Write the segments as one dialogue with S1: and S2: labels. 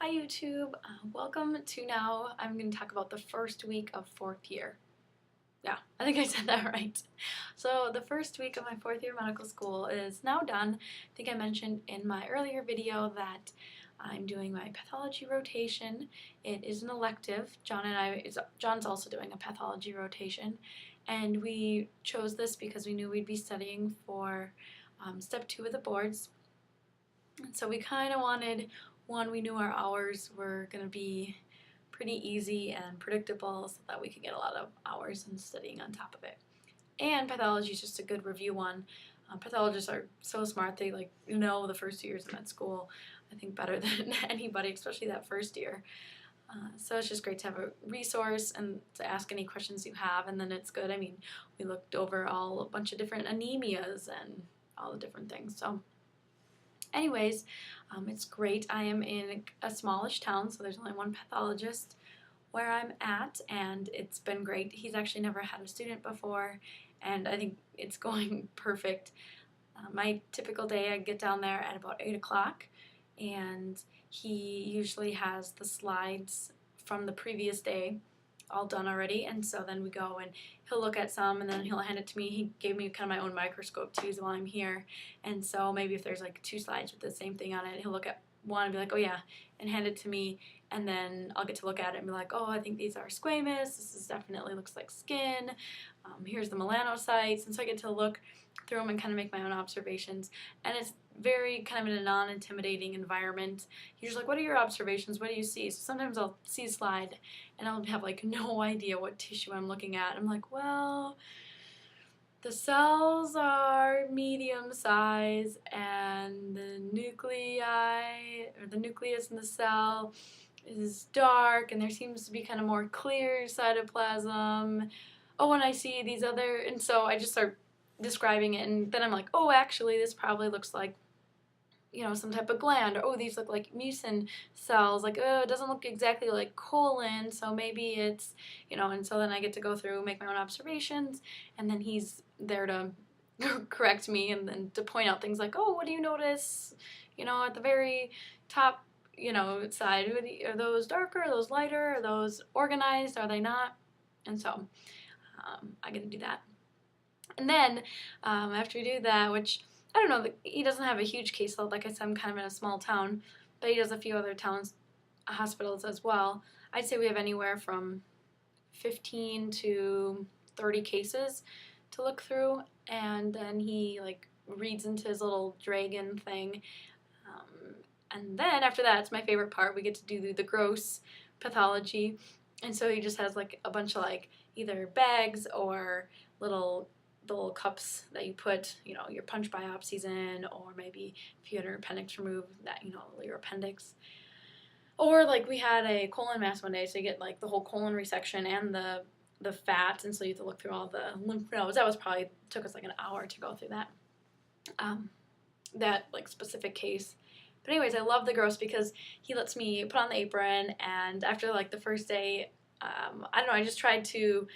S1: Hi YouTube, welcome to now. I'm going to talk about the first week of fourth year. Yeah, I think I said that right. So the first week of my fourth year medical school is now done. I think I mentioned in my earlier video that I'm doing my pathology rotation. It is an elective. John's also doing a pathology rotation, and we chose this because we knew we'd be studying for step 2 of the boards. And so we kind of wanted one, we knew our hours were going to be pretty easy and predictable so that we could get a lot of hours and studying on top of it. And pathology is just a good review one. Pathologists are so smart, they know the first 2 years of med school, I think, better than anybody, especially that first year. So it's just great to have a resource and to ask any questions you have, and then it's good. I mean, we looked over a bunch of different anemias and all the different things. So anyways, it's great. I am in a smallish town, so there's only one pathologist where I'm at, and it's been great. He's actually never had a student before, and I think it's going perfect. My typical day, I get down there at about 8 o'clock, and he usually has the slides from the previous day all done already, and so then we go and he'll look at some and then he'll hand it to me. He gave me kind of my own microscope to use while I'm here, and so maybe if there's like 2 slides with the same thing on it, he'll look at one and be like, oh yeah, and hand it to me, and then I'll get to look at it and be like, oh, I think these are squamous, this is definitely looks like skin, here's the melanocytes, and so I get to look through them and kind of make my own observations, and it's very kind of in a non-intimidating environment. He's like, what are your observations? What do you see? So sometimes I'll see a slide and I'll have like no idea what tissue I'm looking at. I'm like, well, the cells are medium size and the nuclei, or the nucleus in the cell is dark, and there seems to be kind of more clear cytoplasm. Oh, and I see these other, and so I just start describing it, and then I'm like, oh, actually this probably looks like, you know, some type of gland, or oh, these look like mucin cells, like, oh, it doesn't look exactly like colon, so maybe it's, you know, and so then I get to go through, make my own observations, and then he's there to correct me and then to point out things like, oh, what do you notice, you know, at the very top, you know, side, are those darker, are those lighter, are those organized, are they not? And so I get to do that. And then after we do that, which I don't know, he doesn't have a huge caseload. Like I said, I'm kind of in a small town, but he does a few other towns, hospitals as well. I'd say we have anywhere from 15 to 30 cases to look through, and then he like reads into his little dragon thing. And then after that, it's my favorite part. We get to do the gross pathology, and so he just has like a bunch of like either bags or little cups that you put, you know, your punch biopsies in, or maybe if you had your appendix removed, that, you know, your appendix. Or like we had a colon mass one day, so you get like the whole colon resection and the fat, and so you have to look through all the lymph nodes. That was probably, took us like an hour to go through that, that like specific case. But anyways, I love the gross because he lets me put on the apron, and after like the first day, I don't know, I just tried to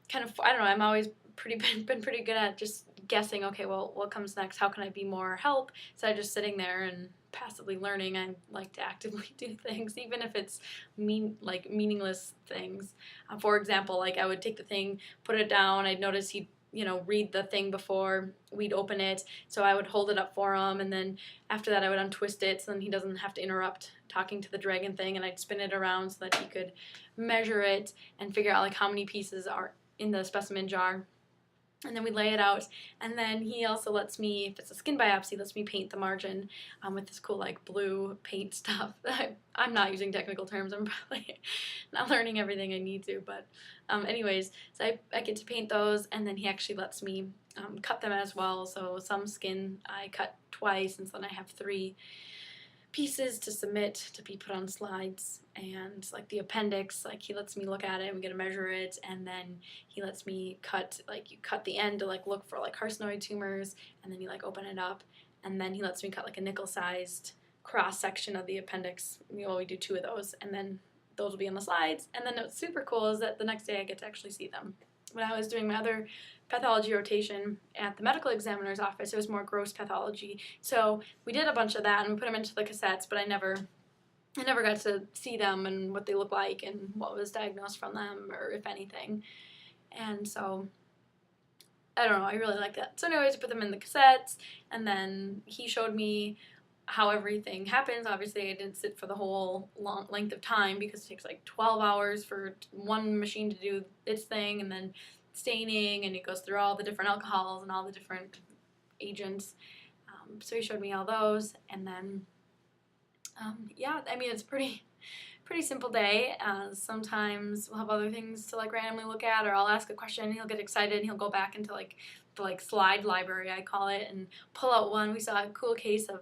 S1: kind of, I don't know, I'm always been pretty good at just guessing, okay, well, what comes next? How can I be more help? So I'm just sitting there and passively learning. I like to actively do things, even if it's meaningless things. For example, like I would take the thing, put it down. I'd notice he'd, you know, read the thing before we'd open it, so I would hold it up for him, and then after that I would untwist it so then he doesn't have to interrupt talking to the dragon thing, and I'd spin it around so that he could measure it and figure out like how many pieces are in the specimen jar. And then we lay it out, and then he also lets me, if it's a skin biopsy, lets me paint the margin with this cool like blue paint stuff. I'm not using technical terms, I'm probably not learning everything I need to, but anyways, so I get to paint those, and then he actually lets me cut them as well. So some skin I cut twice, and so then I have 3 pieces to submit to be put on slides, and like the appendix, like he lets me look at it and we get to measure it, and then he lets me cut, like you cut the end to like look for like carcinoid tumors, and then you like open it up, and then he lets me cut like a nickel-sized cross section of the appendix. We do 2 of those, and then those will be on the slides. And then what's super cool is that the next day I get to actually see them. When I was doing my other pathology rotation at the medical examiner's office, it was more gross pathology. So we did a bunch of that and we put them into the cassettes, but I never I never got to see them and what they look like and what was diagnosed from them, or if anything. And so, I don't know, I really like that. So anyways, I put them in the cassettes, and then he showed me how everything happens. Obviously, I didn't sit for the whole long length of time because it takes like 12 hours for one machine to do its thing, and then staining, and it goes through all the different alcohols and all the different agents. So he showed me all those, and then yeah, I mean, it's pretty simple day. Sometimes we'll have other things to like randomly look at, or I'll ask a question and he'll get excited and he'll go back into like the slide library, I call it, and pull out one. We saw a cool case of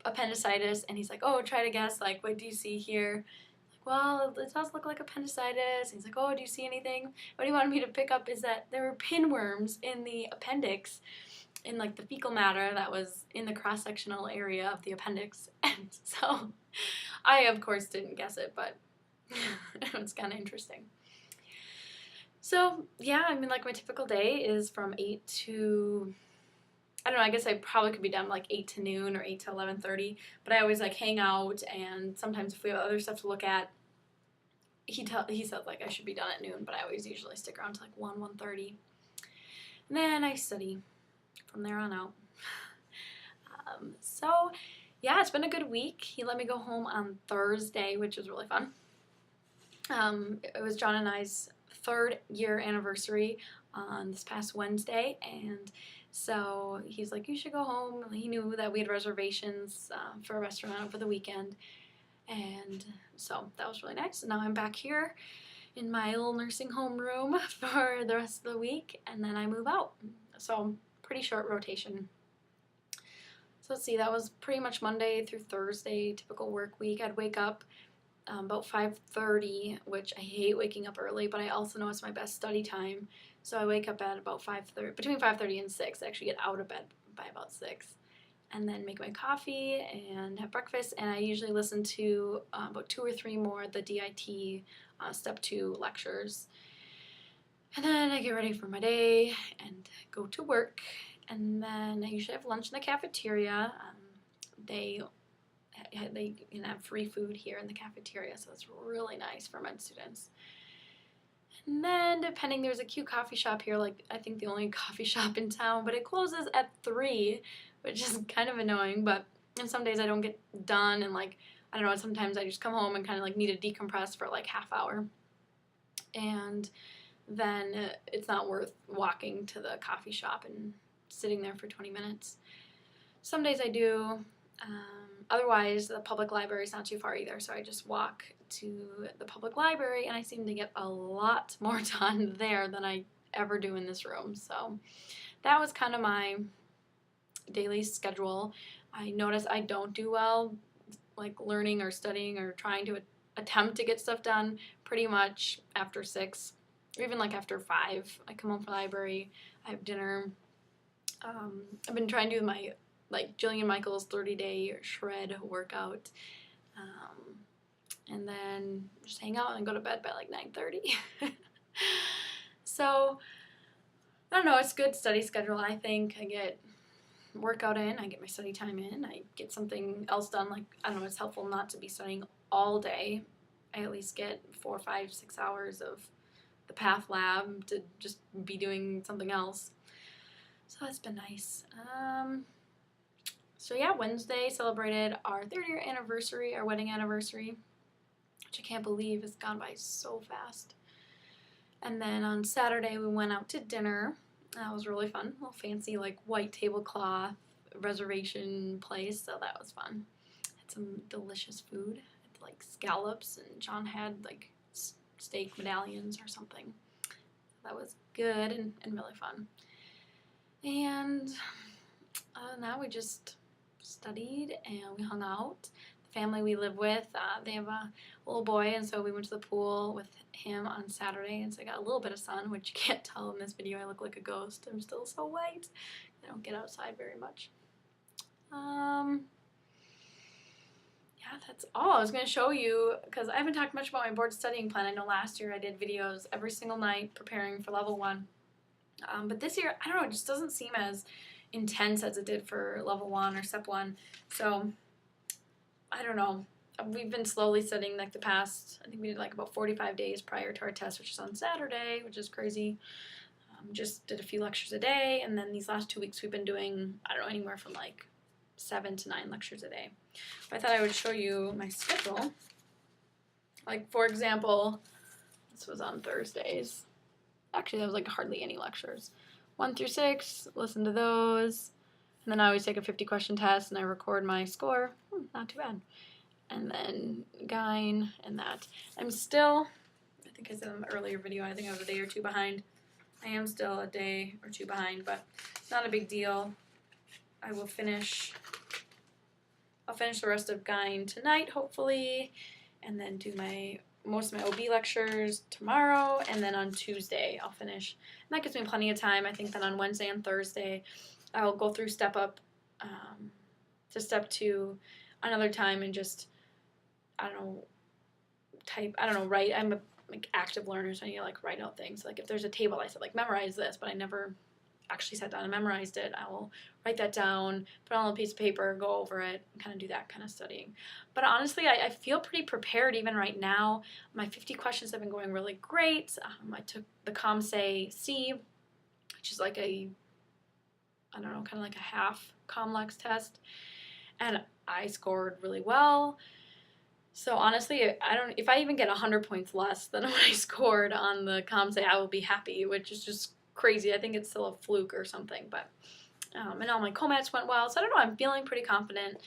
S1: appendicitis, and he's like, oh, try to guess, like, what do you see here? Like, well, it does look like appendicitis. He's like, oh, do you see anything? What he wanted me to pick up is that there were pinworms in the appendix, in like the fecal matter that was in the cross-sectional area of the appendix. And so I, of course, didn't guess it, but it was kind of interesting. So yeah, I mean, like, my typical day is from 8 to, I don't know, I guess I probably could be done like 8 to noon or 8 to 11:30, but I always like hang out, and sometimes if we have other stuff to look at, he said like I should be done at noon, but I always usually stick around to like 1:30. And then I study from there on out. So yeah, it's been a good week. He let me go home on Thursday, which was really fun. It was John and I's 3rd year anniversary on this past Wednesday, and so he's like, you should go home. He knew that we had reservations for a restaurant over the weekend, and so that was really nice. And now I'm back here in my little nursing home room for the rest of the week, and then I move out. So pretty short rotation. So let's see, that was pretty much Monday through Thursday, typical work week. I'd wake up about 5:30, which I hate waking up early, but I also know it's my best study time. So I wake up at about 5:30, between 5:30 and 6. I actually get out of bed by about 6. And then make my coffee and have breakfast, and I usually listen to about 2 or 3 more of the DIT Step 2 lectures. And then I get ready for my day and go to work, and then I usually have lunch in the cafeteria. They can have free food here in the cafeteria, so it's really nice for med students. And then, depending, there's a cute coffee shop here, like I think the only coffee shop in town, but it closes at 3, which is kind of annoying. But and some days I don't get done, and like, I don't know, sometimes I just come home and kind of like need to decompress for like half hour, and then it's not worth walking to the coffee shop and sitting there for 20 minutes. Some days I do. Otherwise, the public library is not too far either, so I just walk to the public library, and I seem to get a lot more done there than I ever do in this room. So that was kind of my daily schedule. I notice I don't do well like learning or studying or trying to attempt to get stuff done pretty much after 6, or even like after 5. I come home from the library, I have dinner. I've been trying to do my like Jillian Michaels 30-day shred workout, and then just hang out and go to bed by like 9:30. So I don't know, it's a good study schedule. I think I get workout in, I get my study time in, I get something else done. Like, I don't know, it's helpful not to be studying all day. I at least get 4, 5, 6 hours of the Path lab to just be doing something else. So that's been nice. So yeah, Wednesday celebrated our 3rd year anniversary, our wedding anniversary, which I can't believe has gone by so fast. And then on Saturday we went out to dinner. That was really fun. A little fancy like white tablecloth reservation place, so that was fun. Had some delicious food, like scallops, and John had like steak medallions or something. That was good and really fun. And now we just studied and we hung out. The family we live with, they have a little boy, and so we went to the pool with him on Saturday, and so I got a little bit of sun, which you can't tell in this video. I look like a ghost. I'm still so white. I don't get outside very much. Yeah, that's all I was going to show you, because I haven't talked much about my board studying plan. I know last year I did videos every single night preparing for level 1. But this year, I don't know, it just doesn't seem as intense as it did for level 1 or step 1. So, I don't know. we've been slowly studying like the past, I think we did like about 45 days prior to our test, which is on Saturday, which is crazy. Just did a few lectures a day, and then these last 2 weeks we've been doing, I don't know, anywhere from like 7 to 9 lectures a day. But I thought I would show you my schedule. Like, for example, this was on Thursdays. Actually, that was like hardly any lectures. 1 through 6, listen to those. And then I always take a 50 question test and I record my score. Not too bad. And then Gyne and that. I'm still, I think I said in the earlier video, I think I was a day or two behind. I am still a day or two behind, but it's not a big deal. I'll finish the rest of Gyne tonight, hopefully, and then do most of my OB lectures tomorrow, and then on Tuesday I'll finish. And that gives me plenty of time. I think that on Wednesday and Thursday I'll go through step up to step 2 another time and just, write. I'm a active learner, so I need to like write out things. Like if there's a table, I said like memorize this, but I never actually sat down and memorized it. I will write that down, put it on a piece of paper, go over it, and kind of do that kind of studying. But honestly, I feel pretty prepared even right now. My 50 questions have been going really great. I took the COMSA-C, which is like kind of like a half COMLEX test, and I scored really well. So honestly, if I even get 100 points less than what I scored on the COMSA, I will be happy, which is just crazy. I think it's still a fluke or something, but and all my COMATs went well, so I don't know, I'm feeling pretty confident.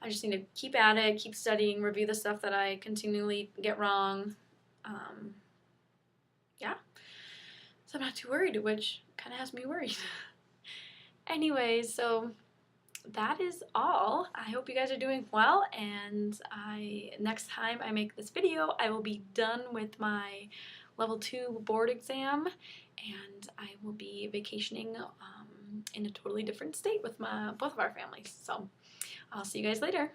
S1: I just need to keep at it, keep studying, review the stuff that I continually get wrong. Yeah, so I'm not too worried, which kind of has me worried. Anyways, so that is all. I hope you guys are doing well, and next time I make this video, I will be done with my level 2 board exam, and I will be vacationing in a totally different state with both of our families. So I'll see you guys later.